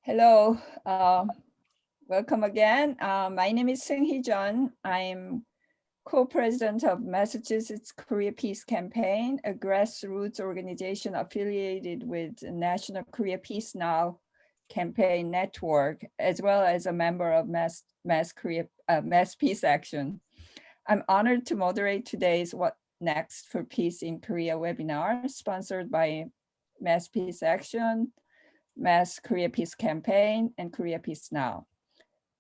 Hello, welcome again. My name is Seung-hee Jeon. I'm co-president of Massachusetts Korea Peace Campaign, a grassroots organization affiliated with National Korea Peace Now campaign network, as well as a member of Mass Peace Action. I'm honored to moderate today's What Next for Peace in Korea webinar, sponsored by Mass Peace Action, Mass Korea Peace Campaign, and Korea Peace Now.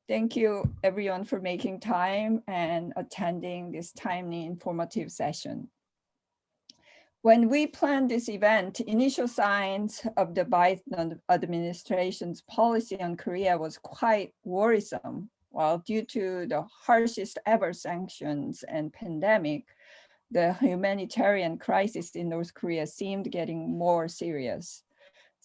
Thank you everyone for making time and attending this timely, informative session. When we planned this event, initial signs of the Biden administration's policy on Korea was quite worrisome. While due to the harshest ever sanctions and pandemic, the humanitarian crisis in North Korea seemed getting more serious.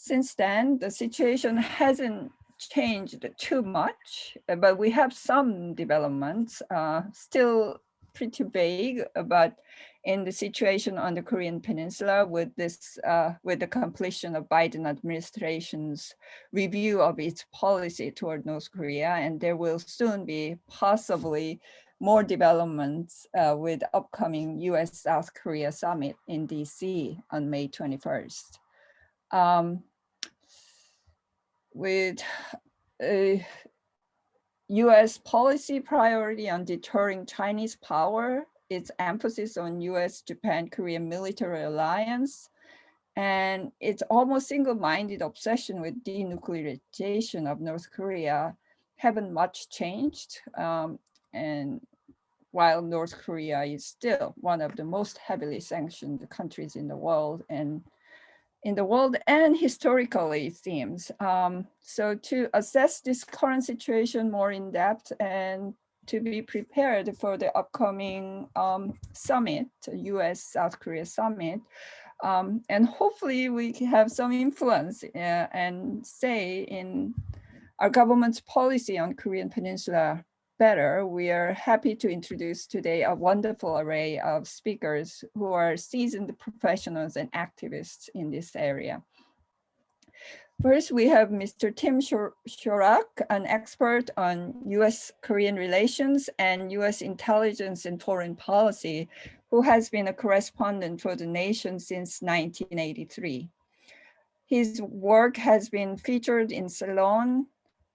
Since then, the situation hasn't changed too much, but we have some developments, still pretty vague, but in the situation on the Korean Peninsula with the completion of Biden administration's review of its policy toward North Korea, and there will soon be possibly more developments with upcoming US-South Korea summit in DC on May 21st. With a US policy priority on deterring Chinese power, its emphasis on US-Japan-Korea military alliance, and its almost single-minded obsession with denuclearization of North Korea haven't much changed. And while North Korea is still one of the most heavily sanctioned countries in the world, and historically, it seems. So to assess this current situation more in depth and to be prepared for the upcoming summit, US-South Korea summit, and hopefully we can have some influence and say in our government's policy on Korean Peninsula better, we are happy to introduce today a wonderful array of speakers who are seasoned professionals and activists in this area. First, we have Mr. Tim Shurak, an expert on US-Korean relations and US intelligence and foreign policy, who has been a correspondent for the nation since 1983. His work has been featured in Salon,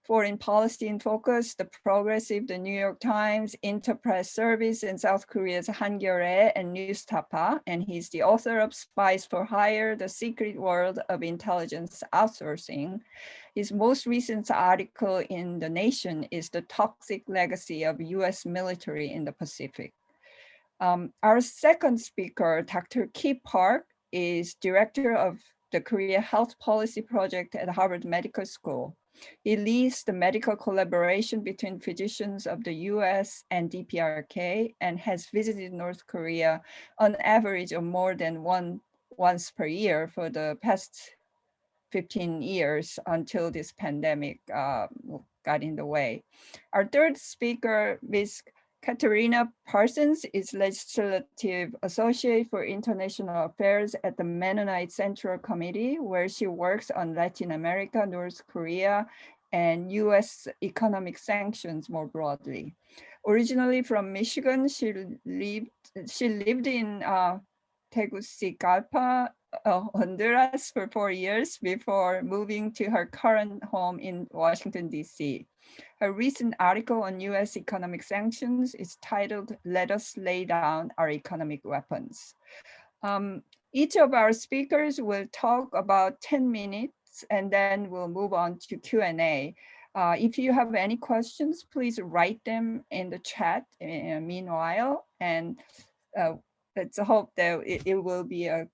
Foreign Policy in Focus, The Progressive, The New York Times, Interpress Service, and South Korea's Hankyoreh and Newstapa, and he's the author of Spies for Hire, The Secret World of Intelligence Outsourcing. His most recent article in The Nation is The Toxic Legacy of US Military in the Pacific. Our second speaker, Dr. Kee Park, is director of the Korea Health Policy Project at Harvard Medical School. He leads the medical collaboration between physicians of the US and DPRK and has visited North Korea on average of more than once per year for the past 15 years until this pandemic got in the way. Our third speaker, Ms. Katerina Parsons, is Legislative Associate for International Affairs at the Mennonite Central Committee, where she works on Latin America, North Korea, and US economic sanctions more broadly. Originally from Michigan, she lived in Tegucigalpa, Honduras for 4 years before moving to her current home in Washington, DC. Her recent article on US economic sanctions is titled, "Let Us Lay Down Our Economic Weapons." Each of our speakers will talk about 10 minutes and then we'll move on to Q&A. If you have any questions, please write them in the chat meanwhile, and let's hope that it will be a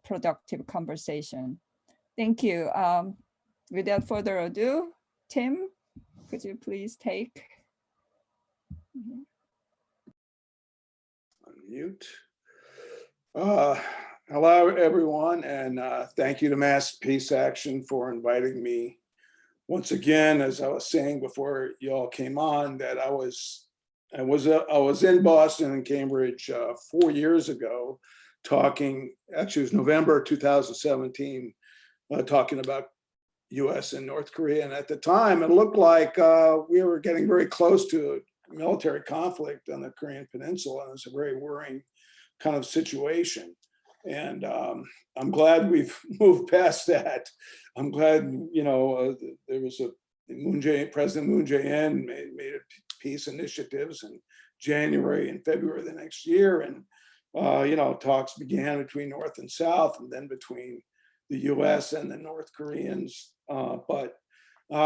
productive conversation. Thank you. Without further ado, Tim, could you please take? Unmute. Hello, everyone, and thank you to Mass Peace Action for inviting me once again. As I was saying before you all came on, that I was in Boston and Cambridge 4 years ago, talking. Actually, it was November 2017, talking about US and North Korea. And at the time, it looked like we were getting very close to a military conflict on the Korean Peninsula. And it was a very worrying kind of situation. And I'm glad we've moved past that. I'm glad, there was President Moon Jae-in made peace initiatives in January and February of the next year. And, talks began between North and South, and then between the US and the North Koreans. But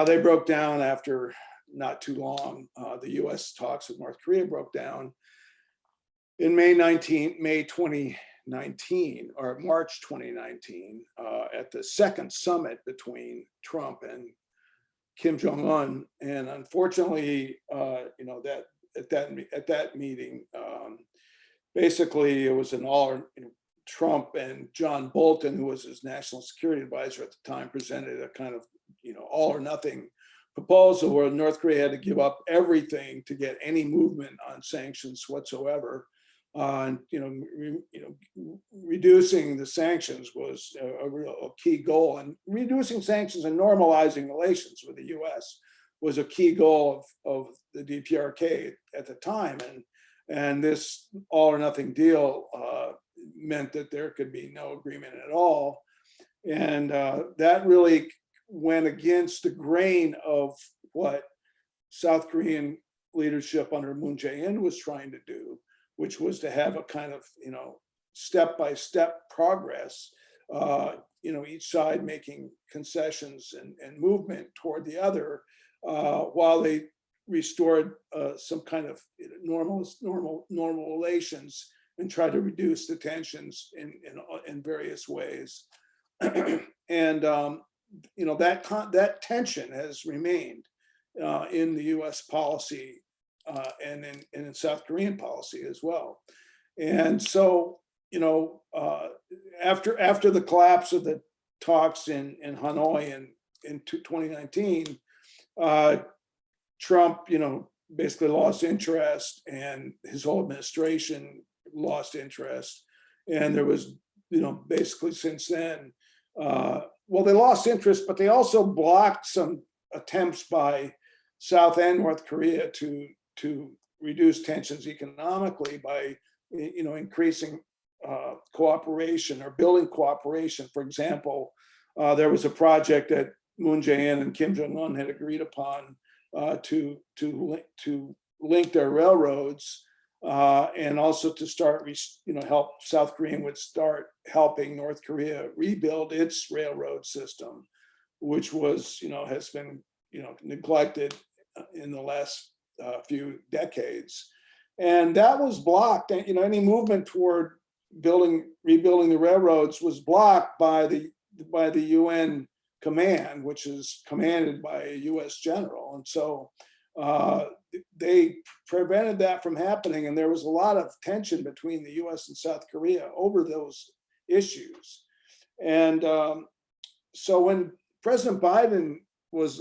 they broke down after not too long. The US talks with North Korea broke down in May 2019 or March 2019 at the second summit between Trump and Kim Jong-un. And unfortunately, that at that meeting, basically it was an Trump and John Bolton, who was his national security advisor at the time, presented a kind of, all or nothing proposal where North Korea had to give up everything to get any movement on sanctions whatsoever. Reducing the sanctions was a real key goal, and reducing sanctions and normalizing relations with the US was a key goal of the DPRK at the time. And this all or nothing deal meant that there could be no agreement at all. And that really went against the grain of what South Korean leadership under Moon Jae-in was trying to do, which was to have a kind of, step-by-step progress, each side making concessions and movement toward the other, while they restored some kind of normal relations and tried to reduce the tensions in various ways. And that tension has remained in the US policy and in South Korean policy as well. And so, after the collapse of the talks in Hanoi in 2019, Trump, basically lost interest, and his whole administration lost interest. And there was, basically since then, they lost interest, but they also blocked some attempts by South and North Korea to reduce tensions economically by, increasing cooperation or building cooperation. For example, there was a project that Moon Jae-in and Kim Jong-un had agreed upon to link their railroads, and also to start, help South Korea would start helping North Korea rebuild its railroad system, which was, has been, neglected in the last few decades. And that was blocked. And, any movement toward rebuilding the railroads was blocked by the UN command, which is commanded by a US general. And so they prevented that from happening. And there was a lot of tension between the US and South Korea over those issues. And so when Biden was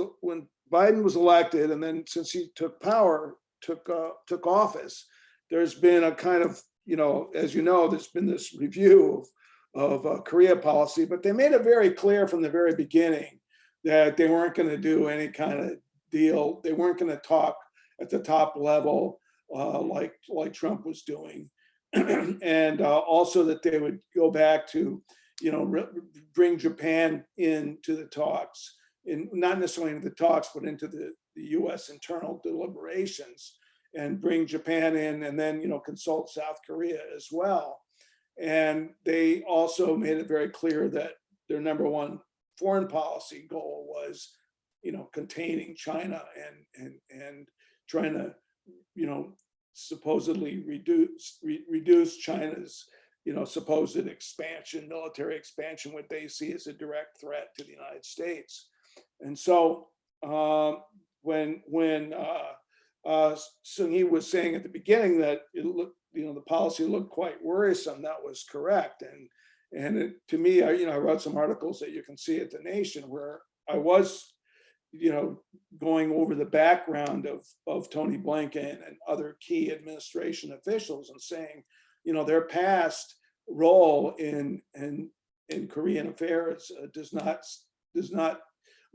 elected, and then since he took office, there's been a kind of, as there's been this review of Korea policy, but they made it very clear from the very beginning that they weren't going to do any kind of deal. They weren't going to talk at the top level like Trump was doing, and also that they would go back to, bring Japan into the talks, and not necessarily into the talks, but into the U.S. internal deliberations, and bring Japan in, and then consult South Korea as well. And they also made it very clear that their number one foreign policy goal was, containing China and trying to, supposedly reduce China's, supposed expansion, military expansion, what they see as a direct threat to the United States. And so when Sung-hee was saying at the beginning that it looked, the policy looked quite worrisome, that was correct. And to me, I wrote some articles that you can see at The Nation where I was, going over the background of Tony Blinken and other key administration officials and saying, their past role in Korean affairs does not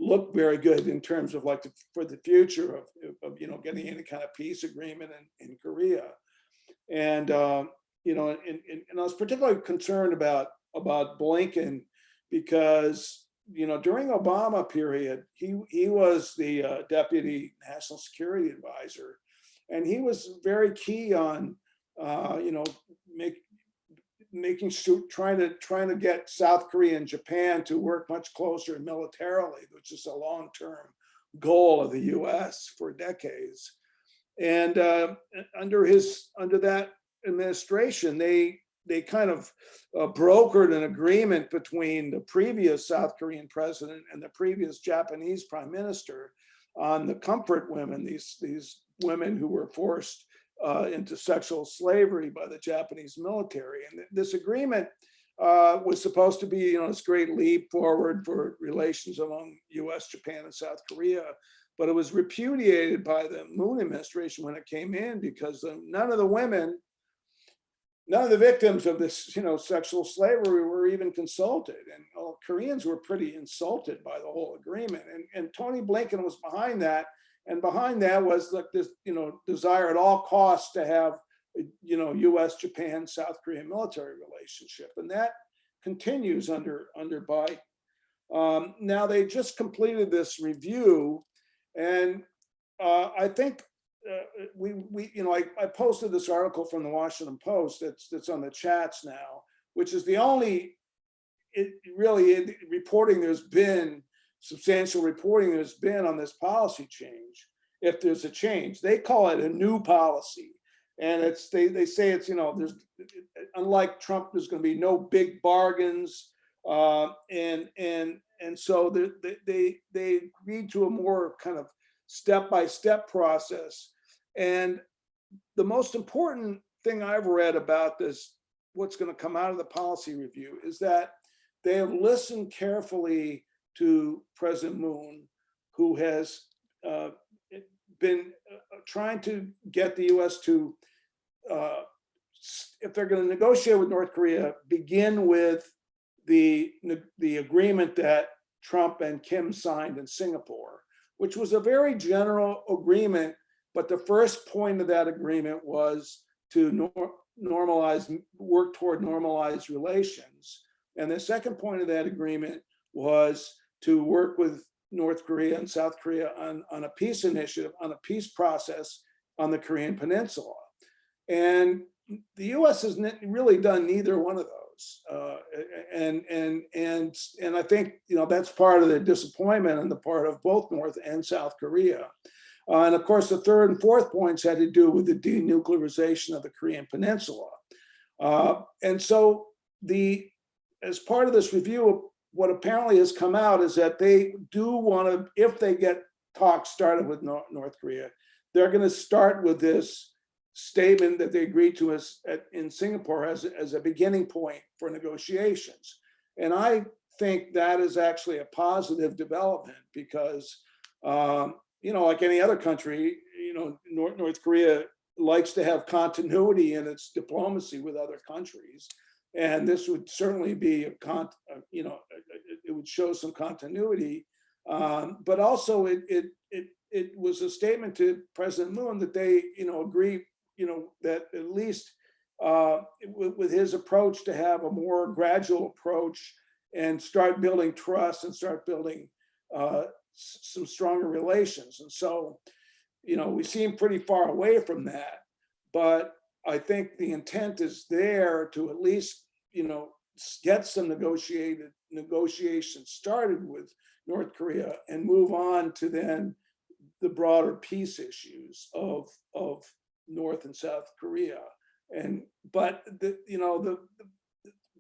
look very good in terms of like for the future of getting any kind of peace agreement in Korea. And and I was particularly concerned about Blinken because during Obama period he was the deputy national security advisor, and he was very key on making sure trying to get South Korea and Japan to work much closer militarily, which is a long-term goal of the U.S. for decades. And under that administration, they kind of brokered an agreement between the previous South Korean president and the previous Japanese prime minister on the comfort women, these women who were forced into sexual slavery by the Japanese military. And this agreement was supposed to be, this great leap forward for relations among US, Japan, and South Korea. But it was repudiated by the Moon administration when it came in because none of the victims of this, sexual slavery were even consulted. And Koreans were pretty insulted by the whole agreement. And Tony Blinken was behind that. And behind that was like this, desire at all costs to have, US, Japan, South Korean military relationship. And that continues under Biden. Now they just completed this review. And I think I posted this article from the Washington Post that's on the chats now, which is the only reporting there's been, substantial reporting there's been on this policy change. If there's a change, they call it a new policy, and they say it's there's, unlike Trump, there's going to be no big bargains, and so they agreed to a more kind of step-by-step process. And the most important thing I've read about this, what's going to come out of the policy review, is that they have listened carefully to President Moon, who has been trying to get the US to, if they're going to negotiate with North Korea, begin with the agreement that Trump and Kim signed in Singapore, which was a very general agreement. But the first point of that agreement was to work toward normalized relations. And the second point of that agreement was to work with North Korea and South Korea on a peace initiative, on a peace process on the Korean Peninsula. And the US has really done neither one of those. And I think, that's part of the disappointment on the part of both North and South Korea. And of course, the third and fourth points had to do with the denuclearization of the Korean Peninsula. And so as part of this review, what apparently has come out is that they do want to, if they get talks started with North Korea, they're going to start with this statement that they agreed to in Singapore as a beginning point for negotiations. And I think that is actually a positive development because, like any other country, North Korea likes to have continuity in its diplomacy with other countries. And this would certainly be it would show some continuity, but also it was a statement to President Moon that they agree that at least with his approach to have a more gradual approach and start building trust and start building some stronger relations. And so we seem pretty far away from that, but I think the intent is there to at least, get some negotiations started with North Korea and move on to then the broader peace issues of North and South Korea. But the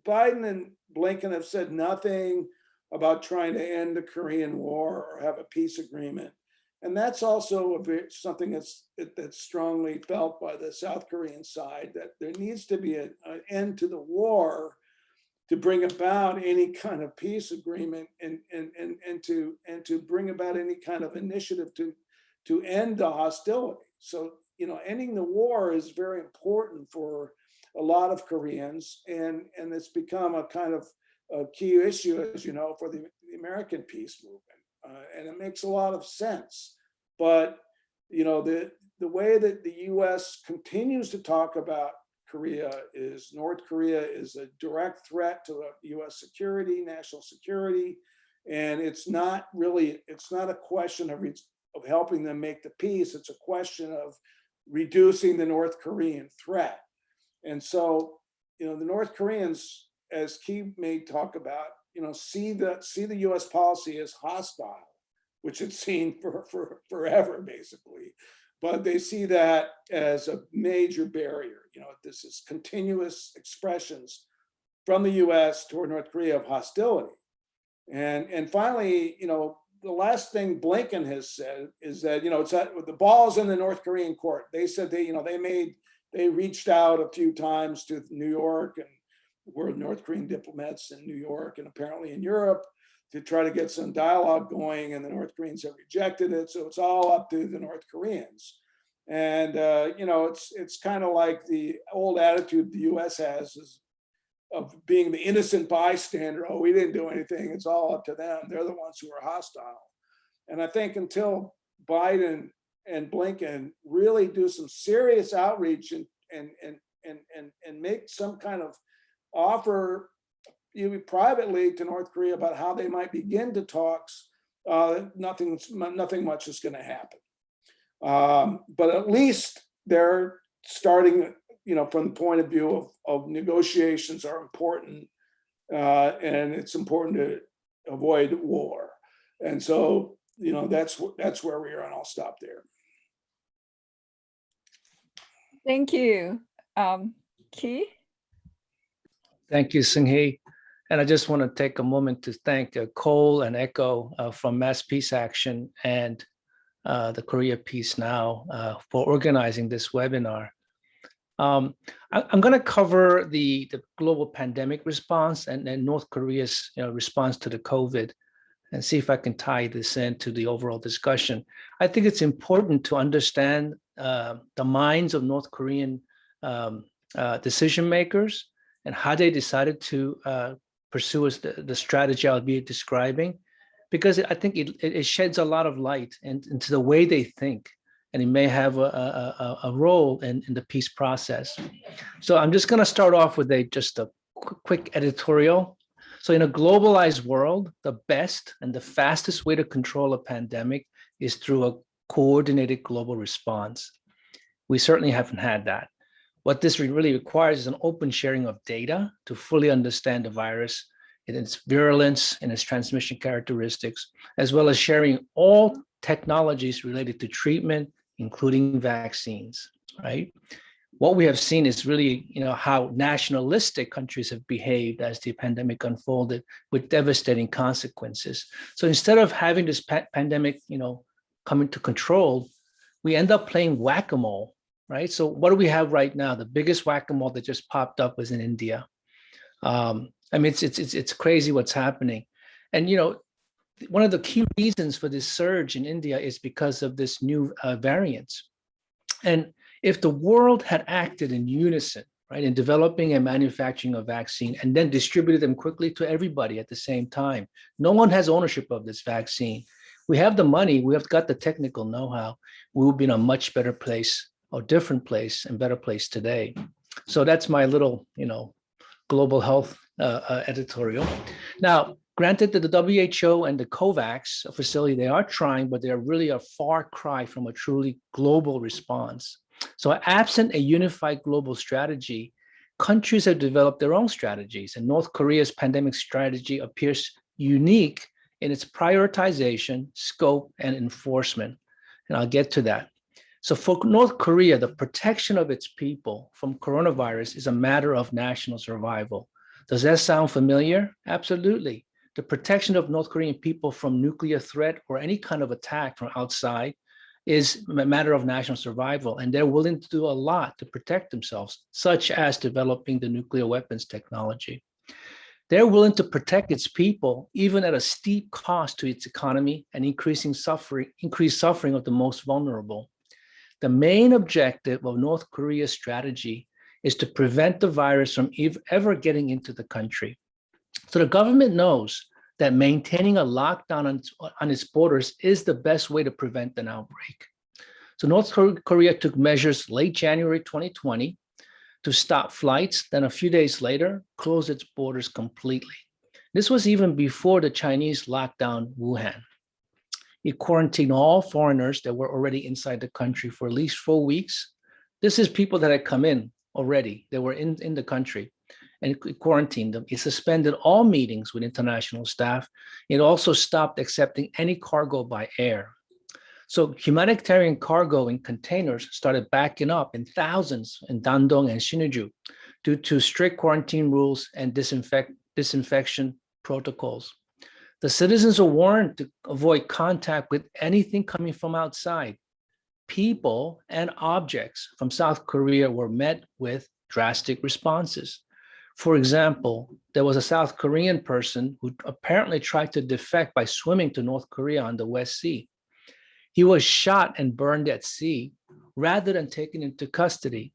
Biden and Blinken have said nothing about trying to end the Korean War or have a peace agreement. And that's also something that's strongly felt by the South Korean side, that there needs to be an end to the war to bring about any kind of peace agreement and to bring about any kind of initiative to end the hostility. So, ending the war is very important for a lot of Koreans, and it's become a kind of a key issue, as you know, for the American peace movement. and it makes a lot of sense. But the way that the U.S. continues to talk about Korea is North Korea is a direct threat to the U.S. security, national security, and it's not a question of helping them make the peace. It's a question of reducing the North Korean threat. And so, the North Koreans, as Kee may talk about, see the U.S. policy as hostile, which it's seen for forever, basically. But they see that as a major barrier. This is continuous expressions from the U.S. toward North Korea of hostility. And finally, the last thing Blinken has said is that, it's that the ball's in the North Korean court. They said they reached out a few times to New York, and were North Korean diplomats in New York and apparently in Europe to try to get some dialogue going, and the North Koreans have rejected it. So it's all up to the North Koreans. And, it's kind of like the old attitude the US has of being the innocent bystander. Oh, we didn't do anything. It's all up to them. They're the ones who are hostile. And I think until Biden and Blinken really do some serious outreach and make some kind of offer privately to North Korea about how they might begin to talks, nothing much is going to happen. But at least they're starting, from the point of view of negotiations are important, and it's important to avoid war. And so, that's where we are, and I'll stop there. Thank you. Kee? Thank you, Seung-Hee. And I just want to take a moment to thank Cole and Echo from Mass Peace Action and the Korea Peace Now for organizing this webinar. I'm going to cover the global pandemic response and North Korea's response to the COVID, and see if I can tie this into the overall discussion. I think it's important to understand the minds of North Korean decision makers and how they decided to pursue the strategy I'll be describing, because I think it sheds a lot of light into the way they think, and it may have a role in the peace process. So I'm just going to start off with just a quick editorial. So in a globalized world, the best and the fastest way to control a pandemic is through a coordinated global response. We certainly haven't had that. What this really requires is an open sharing of data to fully understand the virus in its virulence and its transmission characteristics, as well as sharing all technologies related to treatment, including vaccines, right? What we have seen is really, how nationalistic countries have behaved as the pandemic unfolded, with devastating consequences. So instead of having this pandemic, come into control, we end up playing whack-a-mole, right? So what do we have right now? The biggest whack-a-mole that just popped up was in India. It's crazy what's happening. And, one of the key reasons for this surge in India is because of this new variants. And if the world had acted in unison, right, in developing and manufacturing a vaccine and then distributed them quickly to everybody at the same time, no one has ownership of this vaccine. We have the money, we have got the technical know-how, we will be in a much better place, or different place and better place today. So that's my little, global health editorial. Now, granted that the WHO and the COVAX facility, they are trying, but they're really a far cry from a truly global response. So absent a unified global strategy, countries have developed their own strategies, and North Korea's pandemic strategy appears unique in its prioritization, scope, and enforcement. And I'll get to that. So for North Korea, the protection of its people from coronavirus is a matter of national survival. Does that sound familiar? Absolutely. The protection of North Korean people from nuclear threat or any kind of attack from outside is a matter of national survival, and they're willing to do a lot to protect themselves, such as developing the nuclear weapons technology. They're willing to protect its people, even at a steep cost to its economy and increased suffering of the most vulnerable. The main objective of North Korea's strategy is to prevent the virus from ever getting into the country. So the government knows that maintaining a lockdown on its borders is the best way to prevent an outbreak. So North Korea took measures late January 2020 to stop flights, then a few days later, closed its borders completely. This was even before the Chinese locked down Wuhan. It quarantined all foreigners that were already inside the country for at least 4 weeks. This is people that had come in already. They were in the country, and it quarantined them. It suspended all meetings with international staff. It also stopped accepting any cargo by air. So humanitarian cargo in containers started backing up in thousands in Dandong and Sinuiju due to strict quarantine rules and disinfection protocols. The citizens are warned to avoid contact with anything coming from outside. People and objects from South Korea were met with drastic responses. For example, there was a South Korean person who apparently tried to defect by swimming to North Korea on the West Sea. He was shot and burned at sea rather than taken into custody.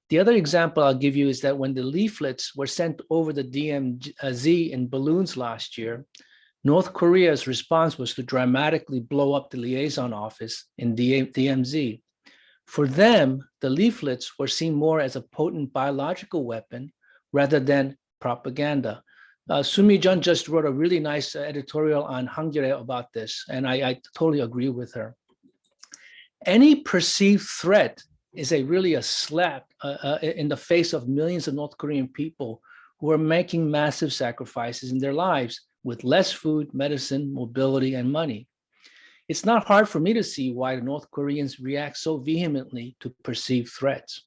The other example I'll give you is that when the leaflets were sent over the DMZ in balloons last year, North Korea's response was to dramatically blow up the liaison office in DMZ. For them, the leaflets were seen more as a potent biological weapon rather than propaganda. Sumi Jun just wrote a really nice editorial on Hankyoreh about this, and I totally agree with her. Any perceived threat is really a slap in the face of millions of North Korean people who are making massive sacrifices in their lives with less food, medicine, mobility, and money. It's not hard for me to see why the North Koreans react so vehemently to perceived threats.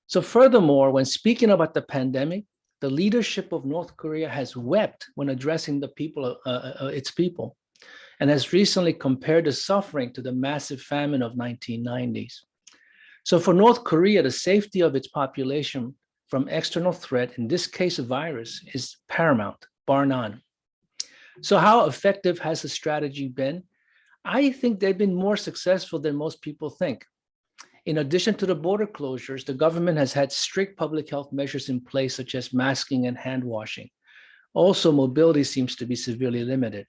So furthermore, when speaking about the pandemic, the leadership of North Korea has wept when addressing the people, its people, and has recently compared the suffering to the massive famine of 1990s. So for North Korea, the safety of its population from external threat, in this case a virus, is paramount, bar none. So how effective has the strategy been? I think they've been more successful than most people think. In addition to the border closures, the government has had strict public health measures in place, such as masking and hand washing. Also, mobility seems to be severely limited.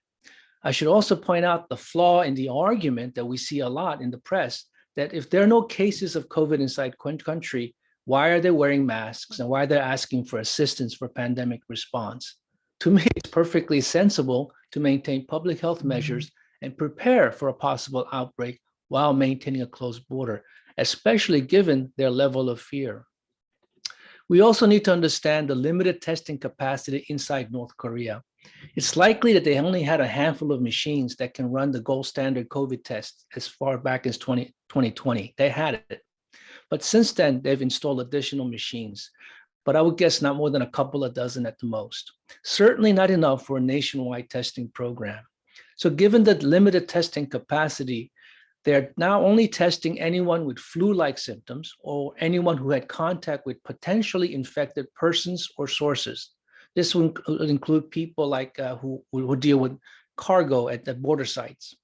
I should also point out the flaw in the argument that we see a lot in the press, that if there are no cases of COVID inside country, why are they wearing masks and why are they asking for assistance for pandemic response? To me, it's perfectly sensible to maintain public health measures and prepare for a possible outbreak while maintaining a closed border, especially given their level of fear. We also need to understand the limited testing capacity inside North Korea. It's likely that they only had a handful of machines that can run the gold standard COVID test as far back as 2020. They had it. But since then, they've installed additional machines. But I would guess not more than a couple of dozen at the most. Certainly not enough for a nationwide testing program. So given the limited testing capacity, they're now only testing anyone with flu-like symptoms or anyone who had contact with potentially infected persons or sources. This would include people like who deal with cargo at the border sites.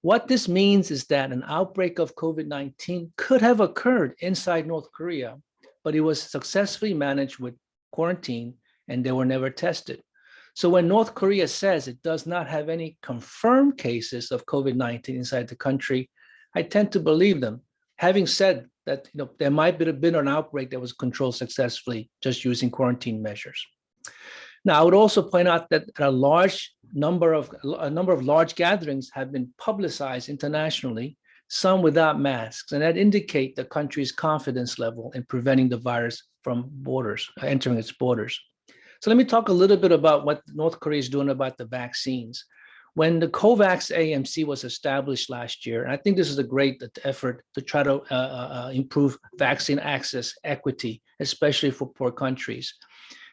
What this means is that an outbreak of COVID-19 could have occurred inside North Korea, but it was successfully managed with quarantine and they were never tested. So when North Korea says it does not have any confirmed cases of COVID-19 inside the country, I tend to believe them, having said that there might have been an outbreak that was controlled successfully just using quarantine measures. Now, I would also point out that a number of large gatherings have been publicized internationally, some without masks, and that indicate the country's confidence level in preventing the virus from entering its borders. So let me talk a little bit about what North Korea is doing about the vaccines. When the COVAX AMC was established last year, and I think this is a great effort to try to improve vaccine access equity, especially for poor countries.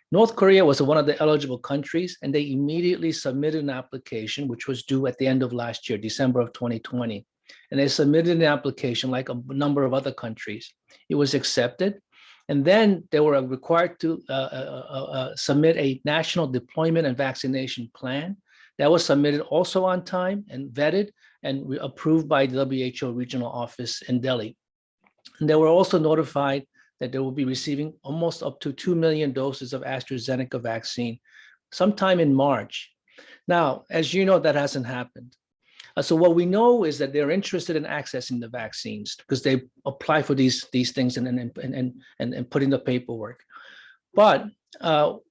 North Korea was one of the eligible countries, and they immediately submitted an application, which was due at the end of last year, December of 2020. And they submitted an application like a number of other countries. It was accepted. And then they were required to submit a national deployment and vaccination plan that was submitted also on time and vetted and approved by the WHO regional office in Delhi. And they were also notified that they will be receiving almost up to 2 million doses of AstraZeneca vaccine sometime in March. Now, as you know, that hasn't happened. So what we know is that they're interested in accessing the vaccines because they apply for these things and put in the paperwork. But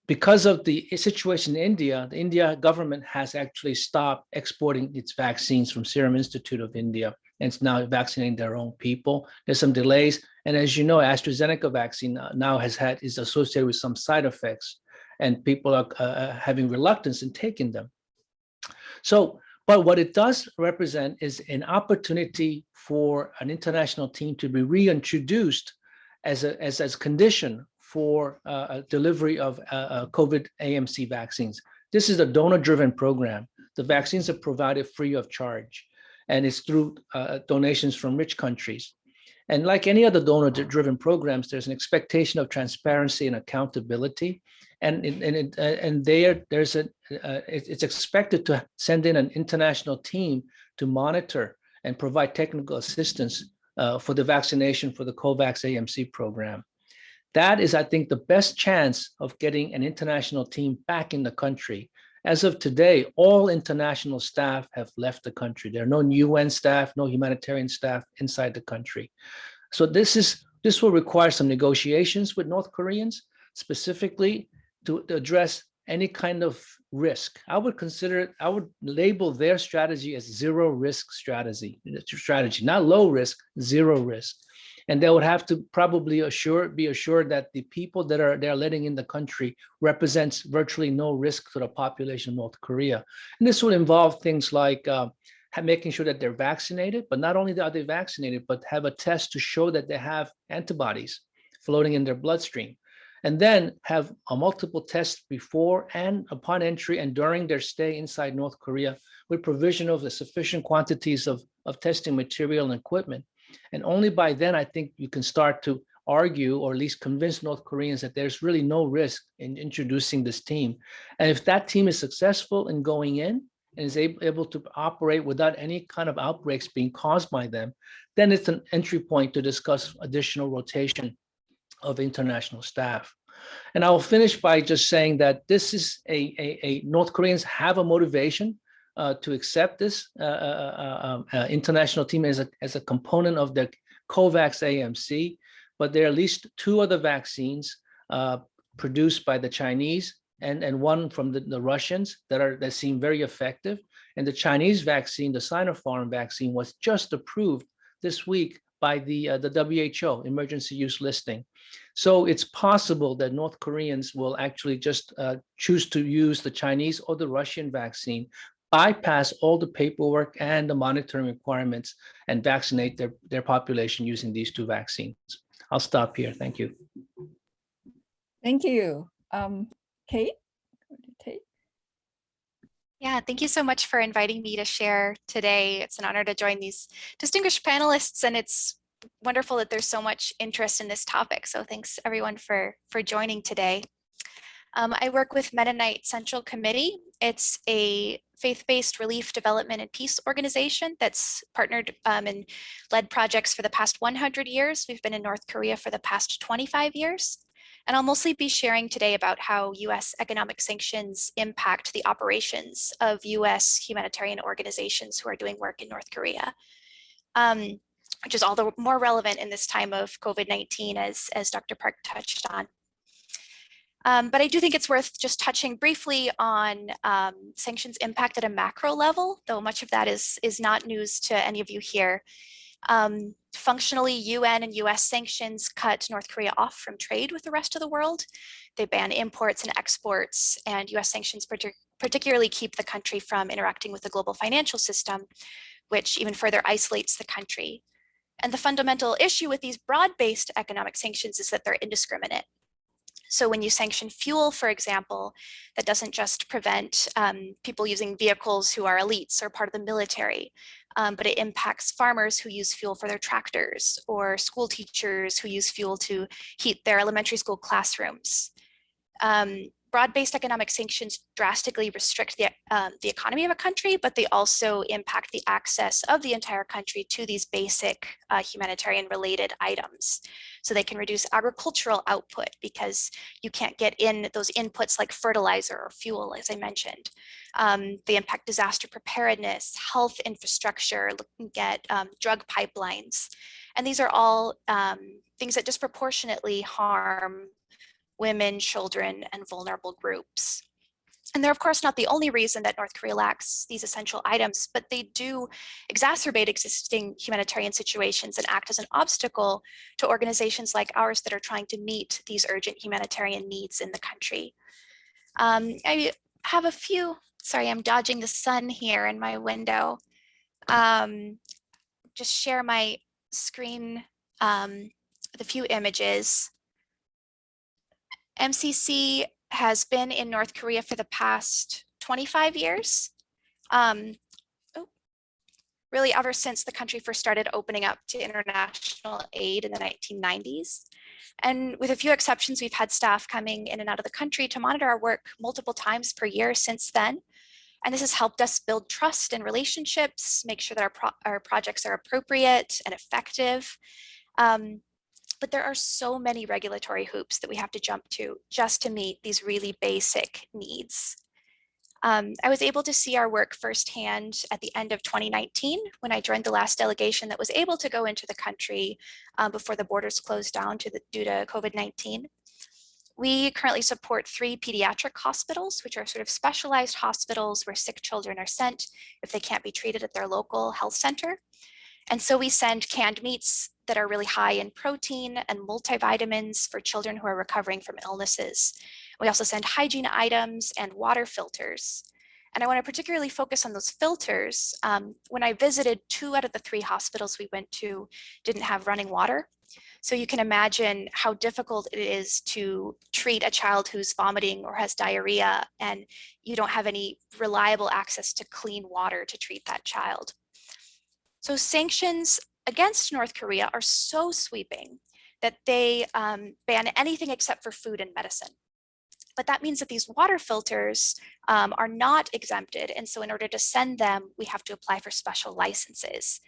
because of the situation in India, the India government has actually stopped exporting its vaccines from Serum Institute of India, and it's now vaccinating their own people. There's some delays, and as you know, AstraZeneca vaccine now is associated with some side effects, and people are having reluctance in taking them. So, but what it does represent is an opportunity for an international team to be reintroduced as a condition for delivery of COVID AMC vaccines. This is a donor-driven program. The vaccines are provided free of charge, and it's through donations from rich countries. And like any other donor-driven programs, there's an expectation of transparency and accountability. It's expected to send in an international team to monitor and provide technical assistance for the vaccination for the COVAX AMC program. That is, I think, the best chance of getting an international team back in the country. As of today, all international staff have left the country. There are no UN staff, no humanitarian staff inside the country. So this will require some negotiations with North Koreans, specifically to address any kind of risk. I would label their strategy as zero risk strategy, not low risk, zero risk. And they would have to probably be assured that the people that they're letting in the country represents virtually no risk to the population of North Korea. And this would involve things like making sure that they're vaccinated, but not only are they vaccinated, but have a test to show that they have antibodies floating in their bloodstream. And then have multiple tests before and upon entry and during their stay inside North Korea with provision of the sufficient quantities of testing material and equipment. And only by then, I think you can start to argue or at least convince North Koreans that there's really no risk in introducing this team. And if that team is successful in going in and is able to operate without any kind of outbreaks being caused by them, then it's an entry point to discuss additional rotation of international staff. And I will finish by just saying that this is North Koreans have a motivation to accept this international team as a component of the COVAX AMC, but there are at least two other vaccines produced by the Chinese and one from the Russians that seem very effective. And the Chinese vaccine, the Sinopharm vaccine, was just approved this week by the WHO emergency use listing. So it's possible that North Koreans will actually just choose to use the Chinese or the Russian vaccine, bypass all the paperwork and the monitoring requirements, and vaccinate their population using these two vaccines. I'll stop here. Thank you. Thank you. Kate? Yeah, thank you so much for inviting me to share today. It's an honor to join these distinguished panelists, and it's wonderful that there's so much interest in this topic. So thanks everyone for joining today. I work with Mennonite Central Committee. It's a faith-based relief, development, and peace organization that's partnered and led projects for the past 100 years. We've been in North Korea for the past 25 years. And I'll mostly be sharing today about how US economic sanctions impact the operations of US humanitarian organizations who are doing work in North Korea, which is all the more relevant in this time of COVID-19, as Dr. Park touched on. But I do think it's worth just touching briefly on sanctions impact at a macro level, though much of that is not news to any of you here. Functionally, UN and US sanctions cut North Korea off from trade with the rest of the world. They ban imports and exports, and US sanctions particularly keep the country from interacting with the global financial system, which even further isolates the country. And the fundamental issue with these broad-based economic sanctions is that they're indiscriminate. So when you sanction fuel, for example, that doesn't just prevent people using vehicles who are elites or part of the military, but it impacts farmers who use fuel for their tractors, or school teachers who use fuel to heat their elementary school classrooms. broad-based economic sanctions drastically restrict the economy of a country, but they also impact the access of the entire country to these basic humanitarian related items. So they can reduce agricultural output because you can't get in those inputs like fertilizer or fuel, as I mentioned. They impact disaster preparedness, health infrastructure, looking at drug pipelines. And these are all things that disproportionately harm women, children, and vulnerable groups. And they're of course not the only reason that North Korea lacks these essential items, but they do exacerbate existing humanitarian situations and act as an obstacle to organizations like ours that are trying to meet these urgent humanitarian needs in the country. I have a few, sorry, I'm dodging the sun here in my window. Just share my screen with a few images. MCC has been in North Korea for the past 25 years. Really ever since the country first started opening up to international aid in the 1990s. And with a few exceptions, we've had staff coming in and out of the country to monitor our work multiple times per year since then. And this has helped us build trust and relationships, make sure that our projects are appropriate and effective. But there are so many regulatory hoops that we have to jump to just to meet these really basic needs. I was able to see our work firsthand at the end of 2019 when I joined the last delegation that was able to go into the country before the borders closed down due to COVID-19. We currently support 3 pediatric hospitals, which are sort of specialized hospitals where sick children are sent if they can't be treated at their local health center. And so we send canned meats that are really high in protein and multivitamins for children who are recovering from illnesses. We also send hygiene items and water filters. And I want to particularly focus on those filters. When I visited, 2 out of the 3 hospitals we went to didn't have running water. So you can imagine how difficult it is to treat a child who's vomiting or has diarrhea, and you don't have any reliable access to clean water to treat that child. So sanctions against North Korea are so sweeping that they ban anything except for food and medicine. But that means that these water filters are not exempted. And so in order to send them, we have to apply for special licenses.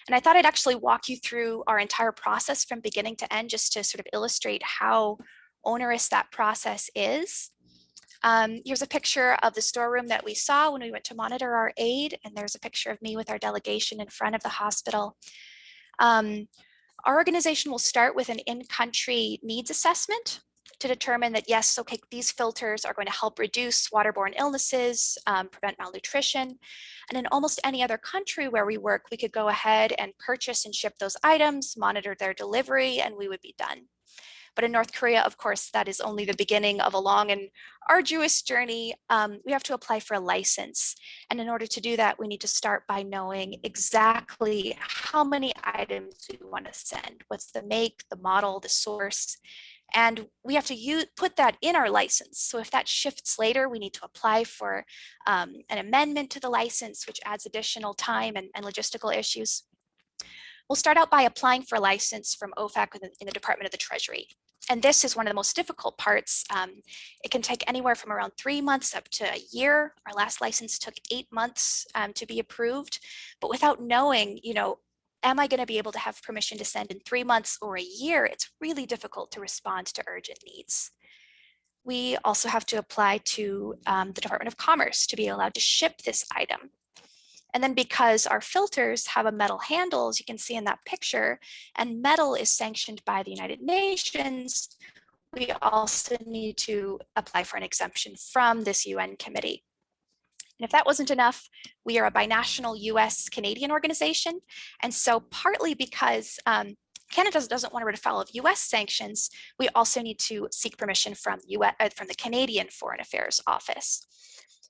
And I thought I'd actually walk you through our entire process from beginning to end, just to sort of illustrate how onerous that process is. Here's a picture of the storeroom that we saw when we went to monitor our aid. And there's a picture of me with our delegation in front of the hospital. Our organization will start with an in-country needs assessment to determine that, yes, okay, these filters are going to help reduce waterborne illnesses, prevent malnutrition. And in almost any other country where we work, we could go ahead and purchase and ship those items, monitor their delivery, and we would be done. But in North Korea, of course, that is only the beginning of a long and arduous journey. We have to apply for a license. And in order to do that, we need to start by knowing exactly how many items we want to send. What's the make, the model, the source. And we have to put that in our license. So if that shifts later, we need to apply for an amendment to the license, which adds additional time and logistical issues. We'll start out by applying for a license from OFAC in the Department of the Treasury. And this is one of the most difficult parts. It can take anywhere from around 3 months up to a year. Our last license took 8 months to be approved. But without knowing, am I going to be able to have permission to send in 3 months or a year? It's really difficult to respond to urgent needs. We also have to apply to the Department of Commerce to be allowed to ship this item. And then because our filters have a metal handle, as you can see in that picture, and metal is sanctioned by the United Nations, we also need to apply for an exemption from this UN committee. And if that wasn't enough, we are a binational US-Canadian organization. And so partly because Canada doesn't want to run afoul of US sanctions, we also need to seek permission from the Canadian Foreign Affairs Office.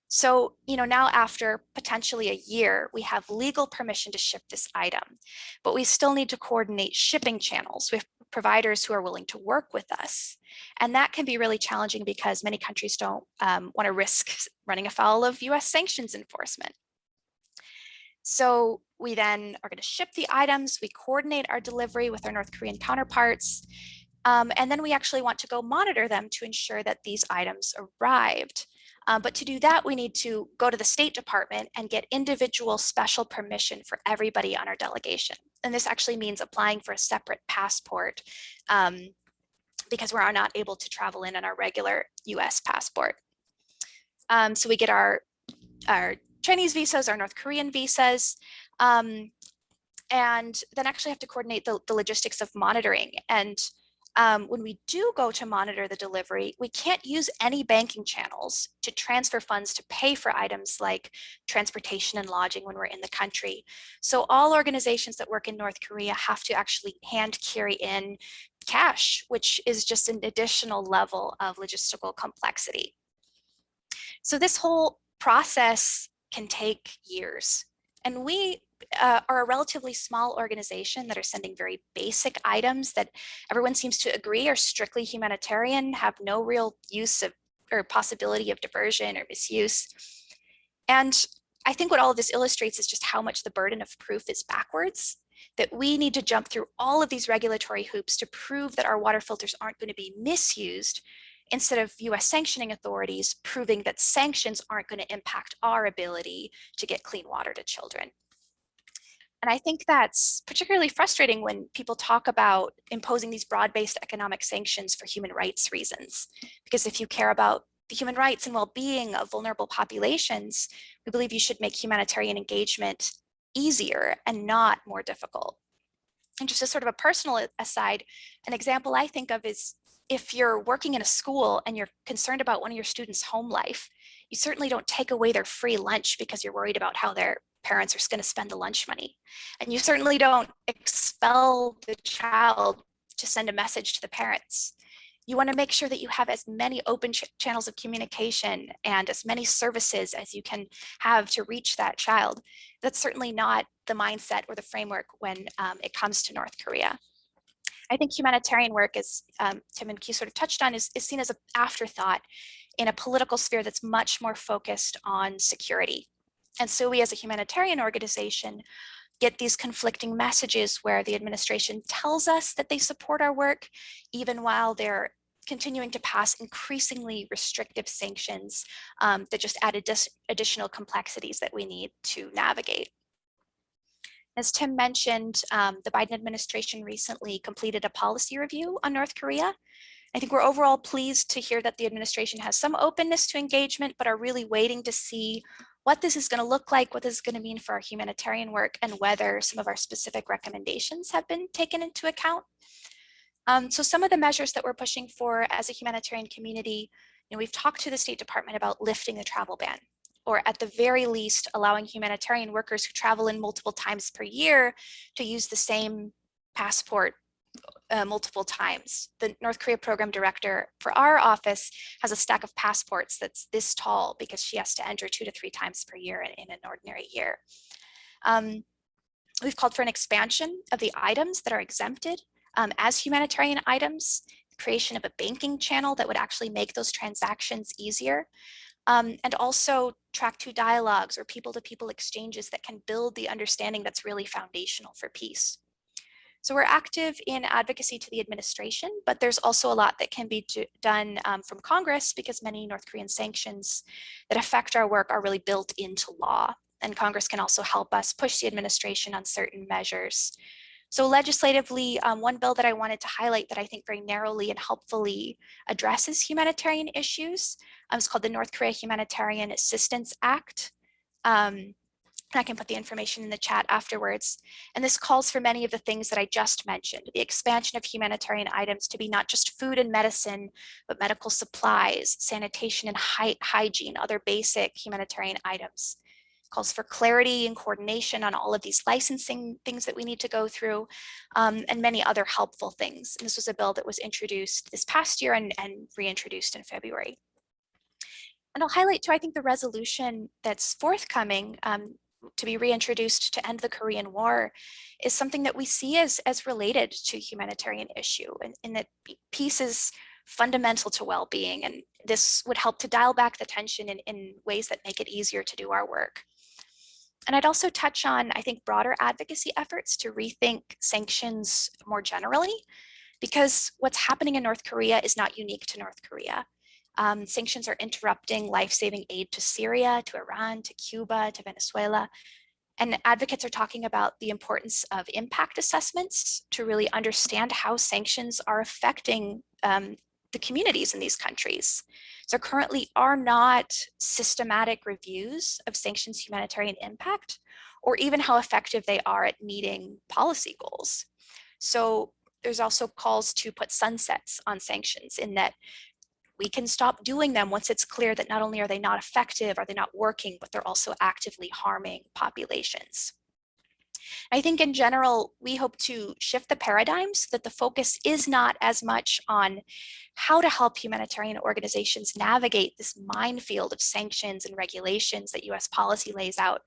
So, now after potentially a year, we have legal permission to ship this item, but we still need to coordinate shipping channels with providers who are willing to work with us. And that can be really challenging because many countries don't want to risk running afoul of US sanctions enforcement. So we then are going to ship the items, we coordinate our delivery with our North Korean counterparts. And then we actually want to go monitor them to ensure that these items arrived. But to do that, we need to go to the State Department and get individual special permission for everybody on our delegation. And this actually means applying for a separate passport because we're not able to travel in on our regular US passport. So we get our Chinese visas, our North Korean visas, and then actually have to coordinate the logistics of monitoring. And when we do go to monitor the delivery, we can't use any banking channels to transfer funds to pay for items like transportation and lodging when we're in the country. So all organizations that work in North Korea have to actually hand carry in cash, which is just an additional level of logistical complexity. So this whole process can take years. And we are a relatively small organization that are sending very basic items that everyone seems to agree are strictly humanitarian, have no real use of or possibility of diversion or misuse. And I think what all of this illustrates is just how much the burden of proof is backwards, that we need to jump through all of these regulatory hoops to prove that our water filters aren't going to be misused, instead of US sanctioning authorities proving that sanctions aren't going to impact our ability to get clean water to children. And I think that's particularly frustrating when people talk about imposing these broad-based economic sanctions for human rights reasons. Because if you care about the human rights and well-being of vulnerable populations, we believe you should make humanitarian engagement easier and not more difficult. And just as sort of a personal aside, an example I think of is if you're working in a school and you're concerned about one of your students' home life, you certainly don't take away their free lunch because you're worried about how their parents are going to spend the lunch money. And you certainly don't expel the child to send a message to the parents. You want to make sure that you have as many open channels of communication and as many services as you can have to reach that child. That's certainly not the mindset or the framework when it comes to North Korea. I think humanitarian work, as Tim and Kee sort of touched on, is seen as an afterthought in a political sphere that's much more focused on security. And so we as a humanitarian organization get these conflicting messages where the administration tells us that they support our work, even while they're continuing to pass increasingly restrictive sanctions that just add additional complexities that we need to navigate. As Tim mentioned, the Biden administration recently completed a policy review on North Korea. I think we're overall pleased to hear that the administration has some openness to engagement, but are really waiting to see what this is going to look like, what this is going to mean for our humanitarian work, and whether some of our specific recommendations have been taken into account. So some of the measures that we're pushing for as a humanitarian community, we've talked to the State Department about lifting the travel ban, or at the very least, allowing humanitarian workers who travel in multiple times per year to use the same passport multiple times. The North Korea program director for our office has a stack of passports that's this tall because she has to enter 2 to 3 times per year in an ordinary year. We've called for an expansion of the items that are exempted as humanitarian items, creation of a banking channel that would actually make those transactions easier, and also track 2 dialogues or people-to-people exchanges that can build the understanding that's really foundational for peace. So we're active in advocacy to the administration, but there's also a lot that can be done from Congress, because many North Korean sanctions that affect our work are really built into law. And Congress can also help us push the administration on certain measures. So legislatively, one bill that I wanted to highlight that I think very narrowly and helpfully addresses humanitarian issues is called the North Korea Humanitarian Assistance Act. I can put the information in the chat afterwards. And this calls for many of the things that I just mentioned, the expansion of humanitarian items to be not just food and medicine, but medical supplies, sanitation and hygiene, other basic humanitarian items. It calls for clarity and coordination on all of these licensing things that we need to go through, and many other helpful things. And this was a bill that was introduced this past year and reintroduced in February. And I'll highlight too, I think the resolution that's forthcoming to be reintroduced to end the Korean War is something that we see as related to humanitarian issue, and that peace is fundamental to well-being, and this would help to dial back the tension in ways that make it easier to do our work. And I'd also touch on, I think, broader advocacy efforts to rethink sanctions more generally. because what's happening in North Korea is not unique to North Korea. Sanctions are interrupting life-saving aid to Syria, to Iran, to Cuba, to Venezuela. And advocates are talking about the importance of impact assessments to really understand how sanctions are affecting the communities in these countries. So currently are not systematic reviews of sanctions humanitarian impact, or even how effective they are at meeting policy goals. So there's also calls to put sunsets on sanctions, in that we can stop doing them once it's clear that not only are they not effective, are they not working, but they're also actively harming populations. I think in general, we hope to shift the paradigm so that the focus is not as much on how to help humanitarian organizations navigate this minefield of sanctions and regulations that US policy lays out,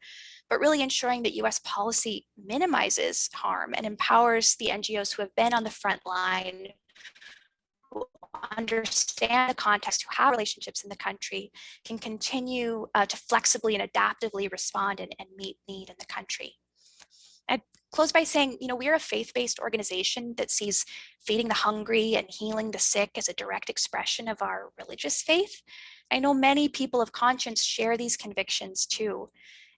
but really ensuring that US policy minimizes harm and empowers the NGOs who have been on the front line, who understand the context, who have relationships in the country, can continue to flexibly and adaptively respond and meet need in the country. I'd close by saying, we are a faith-based organization that sees feeding the hungry and healing the sick as a direct expression of our religious faith. I know many people of conscience share these convictions too.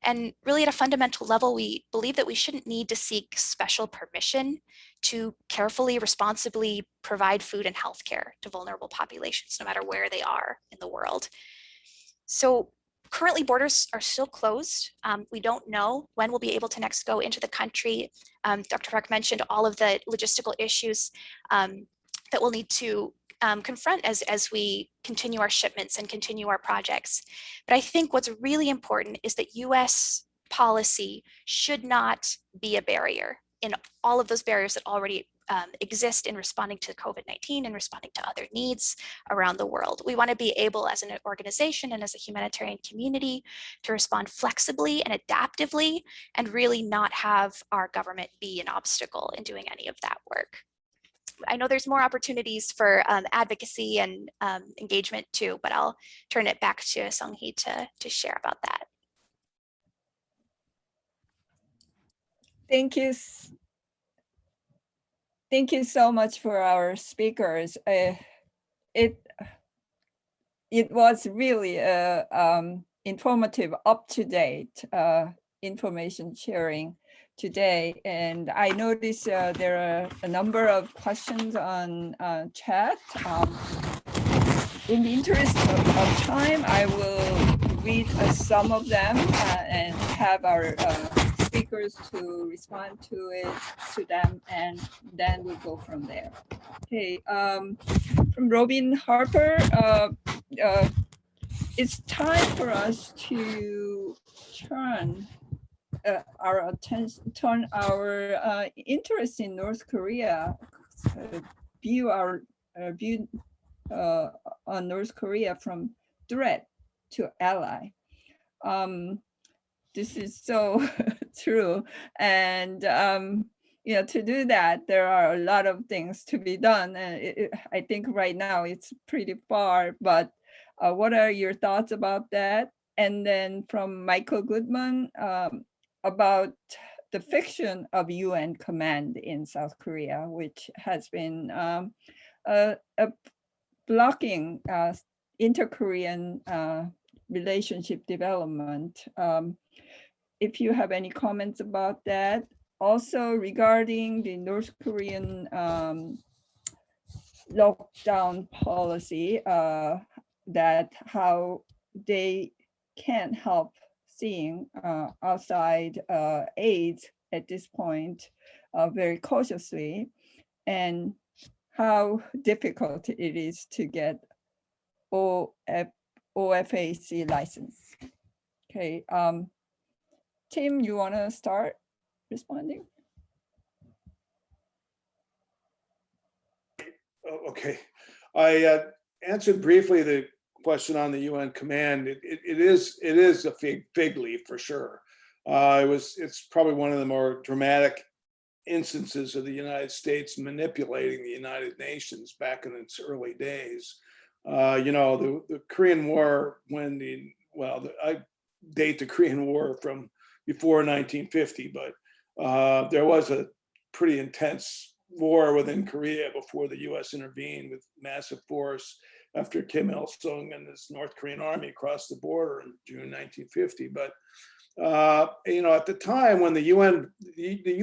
And really at a fundamental level, we believe that we shouldn't need to seek special permission to carefully, responsibly provide food and healthcare to vulnerable populations, no matter where they are in the world. So currently borders are still closed. We don't know when we'll be able to next go into the country. Dr. Park mentioned all of the logistical issues that we'll need to confront as we continue our shipments and continue our projects. But I think what's really important is that US policy should not be a barrier in all of those barriers that already exist in responding to COVID-19 and responding to other needs around the world. We want to be able as an organization and as a humanitarian community to respond flexibly and adaptively, and really not have our government be an obstacle in doing any of that work. I know there's more opportunities for advocacy and engagement too, but I'll turn it back to Sung-hee to share about that. Thank you. Thank you so much for our speakers. It was really informative, up-to-date information sharing today. And I noticed there are a number of questions on chat. In the interest of time, I will read some of them and have our speakers to respond to them, and then we'll go from there. Okay, from Robin Harper, it's time for us to turn our attention, turn our interest in North Korea, view our view on North Korea from threat to ally. This is so true, and to do that, there are a lot of things to be done, and I think right now it's pretty far. But what are your thoughts about that? And then from Michael Goodman, about the fiction of UN command in South Korea, which has been blocking inter-Korean relationship development. If you have any comments about that. Also regarding the North Korean lockdown policy, that how they can't help seeing outside aid at this point very cautiously, and how difficult it is to get OFAC license. Okay, Tim, you want to start responding? Okay, I answered briefly the question on the UN command. It is a fig leaf for sure. It's probably one of the more dramatic instances of the United States manipulating the United Nations back in its early days. The Korean War, I date the Korean War from before 1950, but there was a pretty intense war within Korea before the US intervened with massive force after Kim Il-sung and his North Korean army crossed the border in June 1950. But at the time when the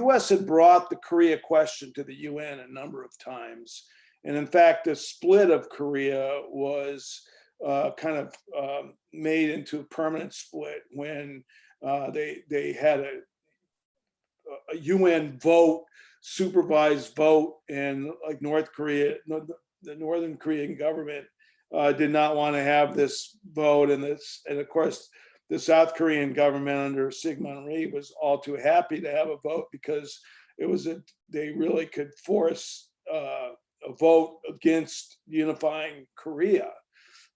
US had brought the Korea question to the UN a number of times. And in fact, the split of Korea was kind of made into a permanent split when they had a UN vote, supervised vote, and like North Korea, the Northern Korean government did not want to have this vote, and of course the South Korean government under Syngman Rhee was all too happy to have a vote because they really could force a vote against unifying Korea.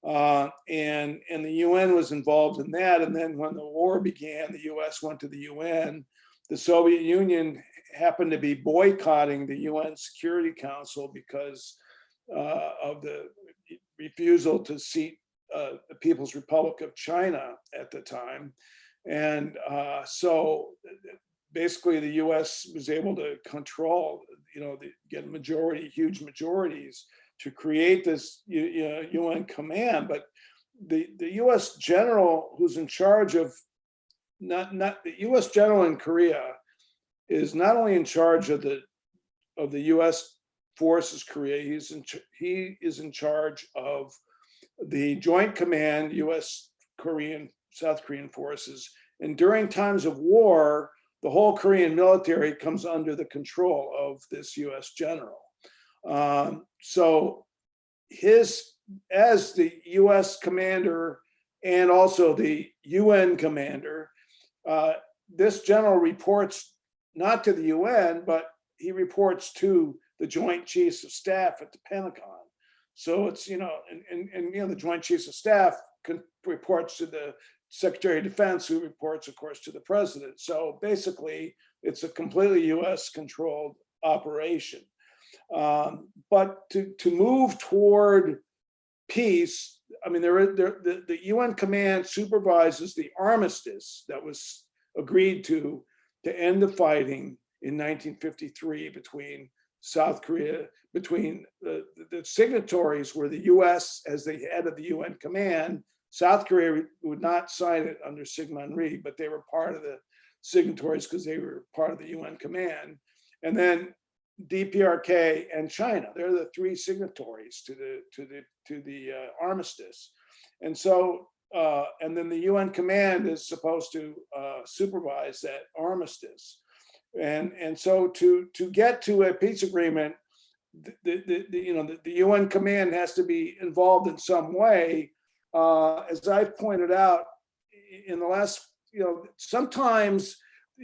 And the UN was involved in that. And then when the war began, the US went to the UN. The Soviet Union happened to be boycotting the UN Security Council because of the refusal to seat the People's Republic of China at the time. And so basically the US was able to control, get huge majorities to create this UN command. But the US general who's in charge of, not the US general in Korea is not only in charge of the US forces Korea, he is in charge of the Joint Command, US South Korean forces. And during times of war, the whole Korean military comes under the control of this US general. So as the US commander and also the UN commander, this general reports not to the UN, but he reports to the Joint Chiefs of Staff at the Pentagon. So it's, the Joint Chiefs of Staff reports to the Secretary of Defense, who reports, of course, to the president. So basically, it's a completely US controlled operation. But to move toward peace, I mean, the UN command supervises the armistice that was agreed to end the fighting in 1953 between South Korea, between the signatories were the US as the head of the UN command. South Korea would not sign it under Syngman Rhee, but they were part of the signatories because they were part of the UN command. And then DPRK and China, they're the three signatories to the armistice. And so, and then the UN command is supposed to supervise that armistice. And so to get to a peace agreement, the UN command has to be involved in some way. As I've pointed out in the last, sometimes,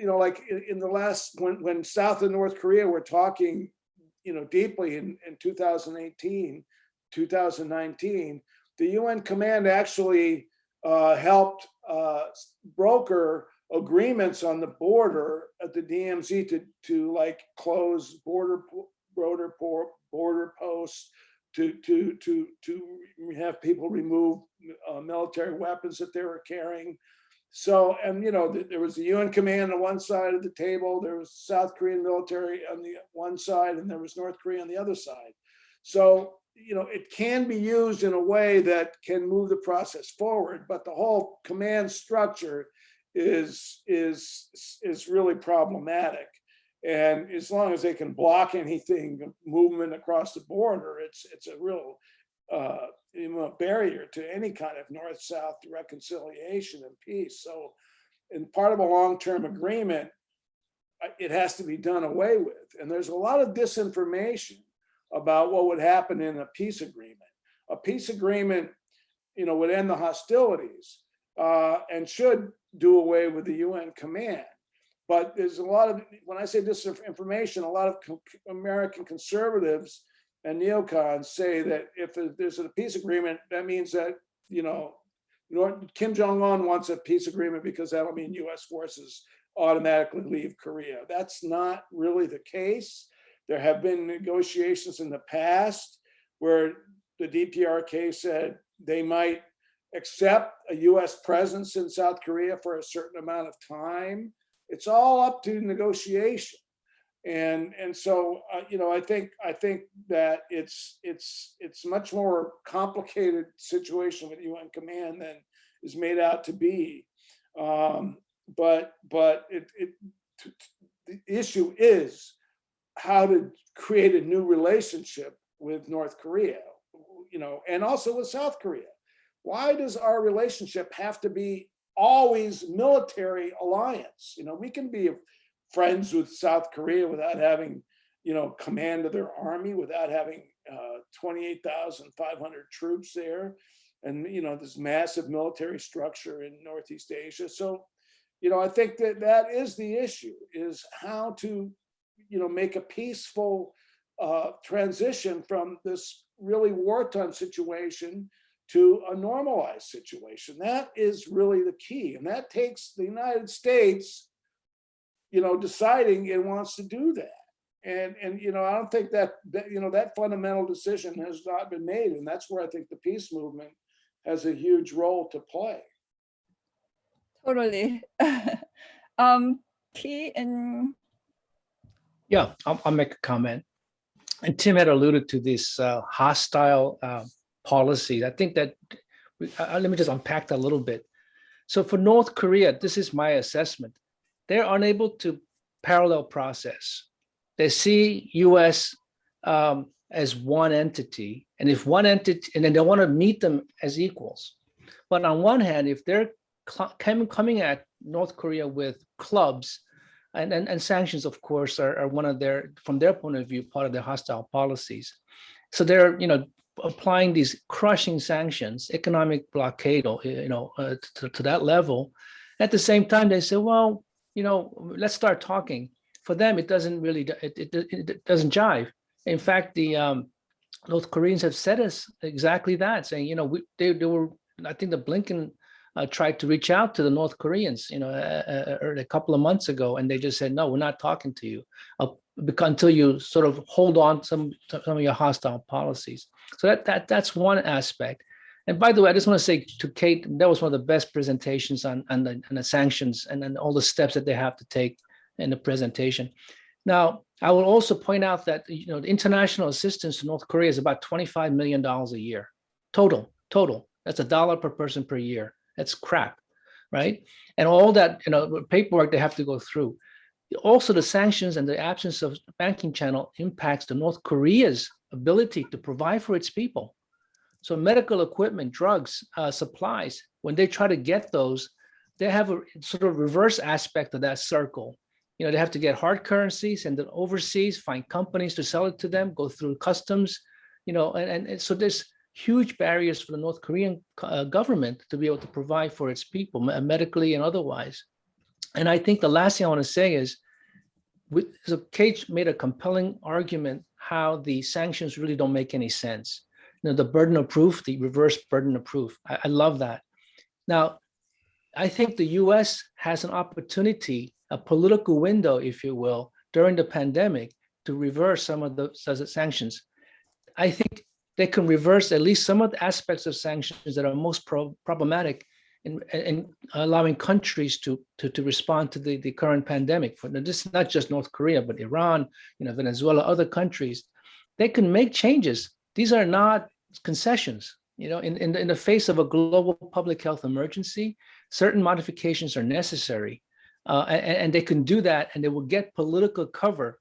like in the last, when South and North Korea were talking, deeply in 2018, 2019, the UN command actually helped broker agreements on the border at the DMZ to like close border posts, to have people remove military weapons that they were carrying. So, and there was the UN command on one side of the table, there was South Korean military on the one side, and there was North Korea on the other side. So, it can be used in a way that can move the process forward, but the whole command structure is really problematic. And as long as they can block anything, movement across the border, it's a real barrier to any kind of North-South reconciliation and peace. So, in part of a long-term agreement, it has to be done away with. And there's a lot of disinformation about what would happen in a peace agreement. A peace agreement, would end the hostilities and should do away with the UN command. But there's a lot of, when I say disinformation, a lot of American conservatives and neocons say that if there's a peace agreement, that means that, Kim Jong-un wants a peace agreement because that'll mean US forces automatically leave Korea. That's not really the case. There have been negotiations in the past where the DPRK said they might accept a US presence in South Korea for a certain amount of time. It's all up to negotiation. And so I think that it's much more complicated situation with UN Command than is made out to be. But the issue is how to create a new relationship with North Korea, and also with South Korea. Why does our relationship have to be always military alliance? We can be friends with South Korea without having, command of their army, without having 28,500 troops there, and this massive military structure in Northeast Asia. So, I think that is the issue: is how to, make a peaceful transition from this really war-torn situation to a normalized situation. That is really the key, and that takes the United States, deciding it wants to do that. And I don't think that fundamental decision has not been made, and that's where I think the peace movement has a huge role to play. Totally. Kee and Yeah, I'll make a comment. And Tim had alluded to this hostile policy. I think that, let me just unpack that a little bit. So for North Korea, this is my assessment. They're unable to parallel process. They see US as one entity, and if one entity, and then they want to meet them as equals. But on one hand, if they're coming at North Korea with clubs, and sanctions, of course, are one of their, from their point of view, part of their hostile policies. So they're, applying these crushing sanctions, economic blockade, to that level. At the same time, they say, well, let's start talking. For them, it doesn't really, it doesn't jive. In fact, the North Koreans have said us exactly that, saying, they were, I think the Blinken tried to reach out to the North Koreans, a couple of months ago, and they just said, no, we're not talking to you until you sort of hold on some of your hostile policies. So that's one aspect. And by the way, I just want to say to Kate, that was one of the best presentations on the sanctions and then all the steps that they have to take in the presentation. Now, I will also point out that the international assistance to North Korea is about $25 million a year, total. That's $1 per person per year. That's crap, right? And all that paperwork they have to go through. Also, the sanctions and the absence of banking channel impacts the North Korea's ability to provide for its people. So medical equipment, drugs, supplies, when they try to get those, they have a sort of reverse aspect of that circle. They have to get hard currencies and then overseas, find companies to sell it to them, go through customs, and so there's huge barriers for the North Korean government to be able to provide for its people, medically and otherwise. And I think the last thing I want to say is, so Kate made a compelling argument how the sanctions really don't make any sense. The burden of proof, the reverse burden of proof. I love that. Now, I think the US has an opportunity, a political window, if you will, during the pandemic to reverse some of the sanctions. I think they can reverse at least some of the aspects of sanctions that are most problematic in allowing countries to respond to the current pandemic. This is not just North Korea, but Iran, Venezuela, other countries. They can make changes. These are not concessions. In the face of a global public health emergency, certain modifications are necessary, and they can do that, and they will get political cover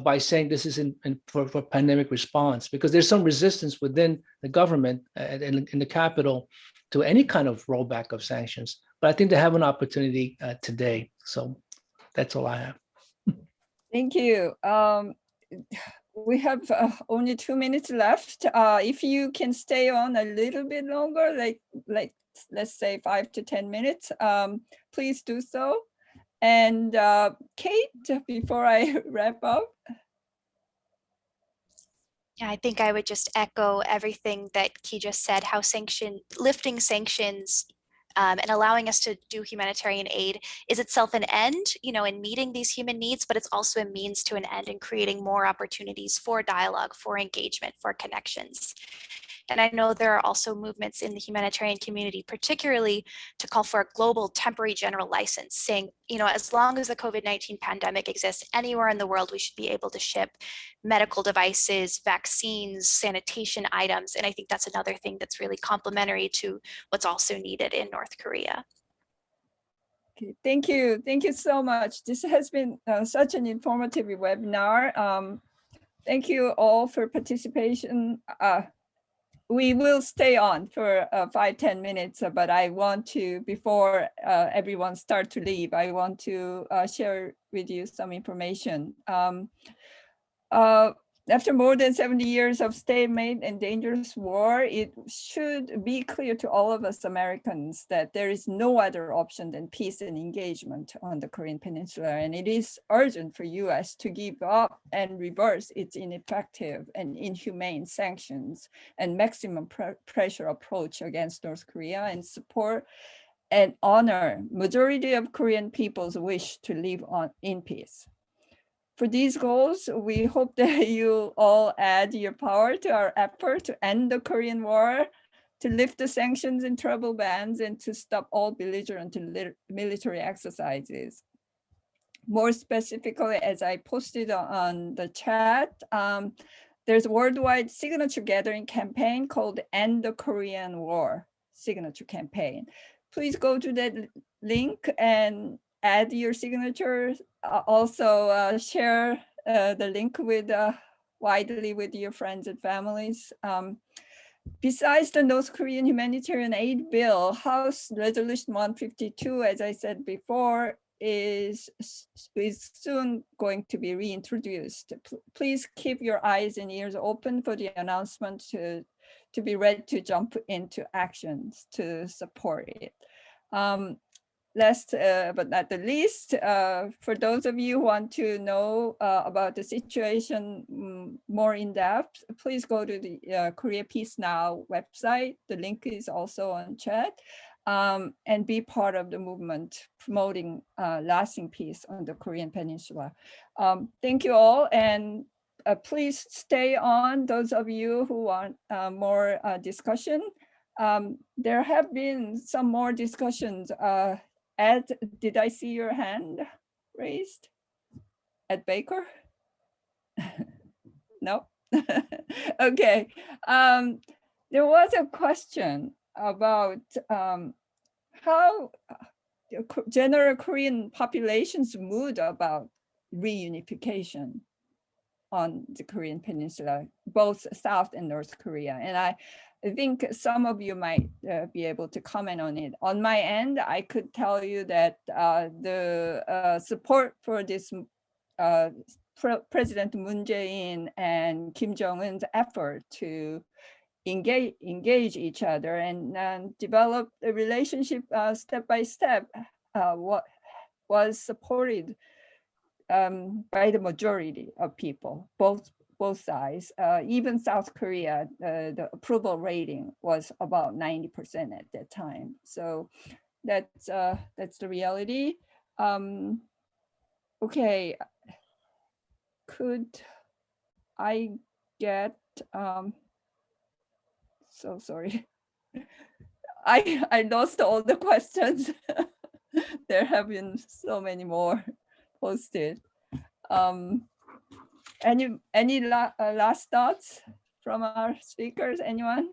by saying this is for pandemic response, because there's some resistance within the government and in the capital to any kind of rollback of sanctions. But I think they have an opportunity today. So that's all I have. thank you. We have only 2 minutes left. If you can stay on a little bit longer, like let's say 5 to 10 minutes, please do so. And Kate, before I wrap up. Yeah, I think I would just echo everything that Kee just said, how lifting sanctions and allowing us to do humanitarian aid is itself an end, in meeting these human needs, but it's also a means to an end in creating more opportunities for dialogue, for engagement, for connections. And I know there are also movements in the humanitarian community, particularly to call for a global temporary general license, saying, as long as the COVID-19 pandemic exists anywhere in the world, we should be able to ship medical devices, vaccines, sanitation items. And I think that's another thing that's really complementary to what's also needed in North Korea. Okay, thank you. Thank you so much. This has been such an informative webinar. Thank you all for participation. We will stay on for 5-10 minutes, but I want to, before everyone start to leave, I want to share with you some information. After more than 70 years of stalemate and dangerous war, it should be clear to all of us Americans that there is no other option than peace and engagement on the Korean Peninsula. And it is urgent for US to give up and reverse its ineffective and inhumane sanctions and maximum pressure approach against North Korea, and support and honor majority of Korean people's wish to live in peace. For these goals, we hope that you all add your power to our effort to end the Korean War, to lift the sanctions and travel bans, and to stop all belligerent military exercises. More specifically, as I posted on the chat, there's a worldwide signature gathering campaign called End the Korean War signature campaign. Please go to that link and add your signatures. Also share the link with widely with your friends and families. Besides the North Korean humanitarian aid bill, House Resolution 152, as I said before, is soon going to be reintroduced. Please keep your eyes and ears open for the announcement to be ready to jump into actions to support it. Last but not the least, for those of you who want to know about the situation more in depth, please go to the Korea Peace Now website. The link is also on chat, and be part of the movement promoting lasting peace on the Korean Peninsula. Thank you all, and please stay on, those of you who want more discussion. There have been some more discussions. Ed, did I see your hand raised? Ed Baker? No? Okay. There was a question about how general Korean population's mood about reunification on the Korean Peninsula, both South and North Korea. And I think some of you might be able to comment on it. On my end, I could tell you that the support for this President Moon Jae-in and Kim Jong-un's effort to engage each other and develop a relationship step by step was supported by the majority of people, both sides. Even South Korea, the approval rating was about 90% at that time. So that's the reality. Okay, could I get, so sorry. I lost all the questions. There have been so many more posted. Any last thoughts from our speakers? Anyone?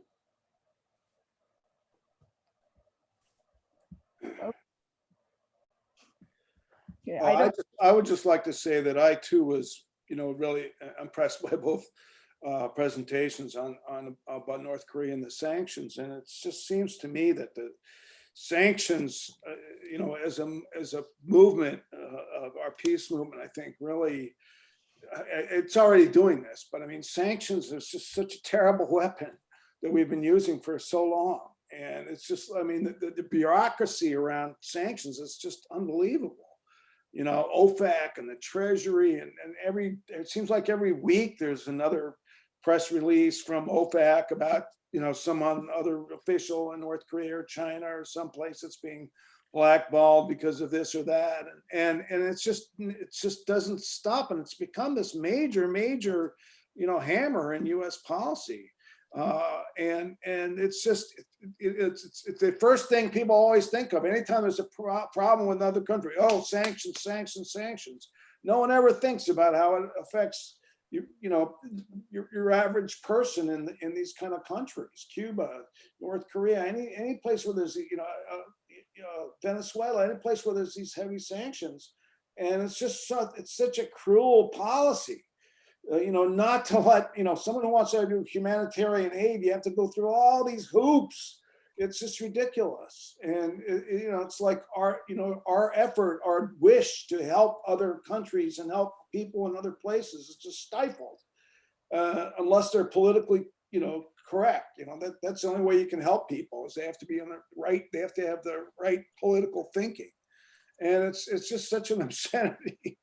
Okay, I would just like to say that I too was, really impressed by both presentations on about North Korea and the sanctions, and it just seems to me that the sanctions, as a movement of our peace movement, I think really it's already doing this. But I mean, sanctions is just such a terrible weapon that we've been using for so long, and it's just, I mean, the bureaucracy around sanctions is just unbelievable. OFAC and the Treasury, and it seems like every week there's another press release from OFAC about some other official in North Korea or China or someplace that's being blackballed because of this or that, and it just doesn't stop, and it's become this major hammer in U.S. policy. And it's just, it's the first thing people always think of. Anytime there's a problem with another country, oh, sanctions, sanctions, sanctions. No one ever thinks about how it affects your average person in these kind of countries, Cuba, North Korea, any place where there's, Venezuela, any place where there's these heavy sanctions. And it's just it's such a cruel policy. Not to let, someone who wants to do humanitarian aid, you have to go through all these hoops. It's just ridiculous. And, it's like our effort, our wish to help other countries and help people in other places is just stifled unless they're politically, correct. That's the only way you can help people is they have to be on the right. They have to have the right political thinking. And it's just such an obscenity.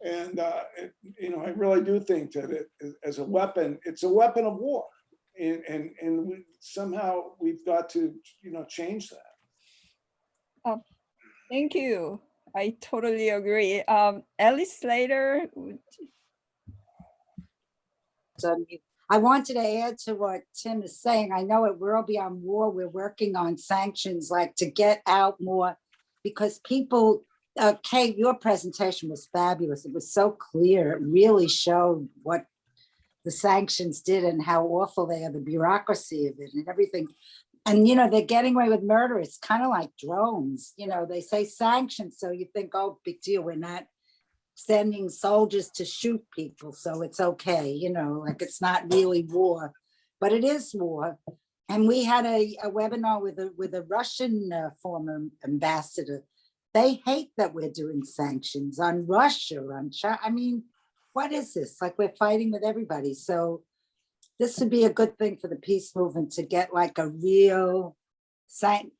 And, I really do think that it as a weapon, it's a weapon of war. And somehow we've got to, change that. Thank you. I totally agree. Alice Slater. I wanted to add to what Tim is saying. I know at World Beyond War, we're working on sanctions, like to get out more, because people, Kate, your presentation was fabulous. It was so clear. It really showed what the sanctions did and how awful they are, the bureaucracy of it and everything. And, they're getting away with murder. It's kind of like drones. They say sanctions, so you think, oh, big deal. We're not sending soldiers to shoot people, so it's okay. Like it's not really war, but it is war. And we had a webinar with a Russian former ambassador. They hate that we're doing sanctions on Russia, on China. I mean, what is this? Like we're fighting with everybody. So this would be a good thing for the peace movement to get like a real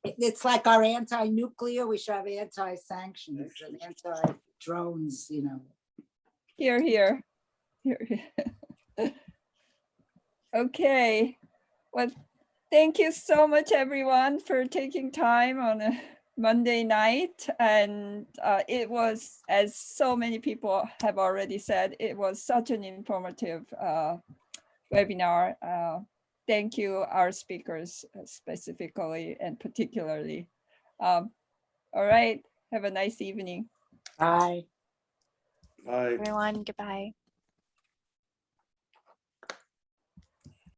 it's like our anti-nuclear. We should have anti-sanctions and anti-drones, Here, here. Okay. Well, thank you so much, everyone, for taking time on a Monday night. And it was, as so many people have already said, it was such an informative webinar. Thank you, our speakers specifically and particularly. All right, have a nice evening. Bye. Bye. Everyone, goodbye.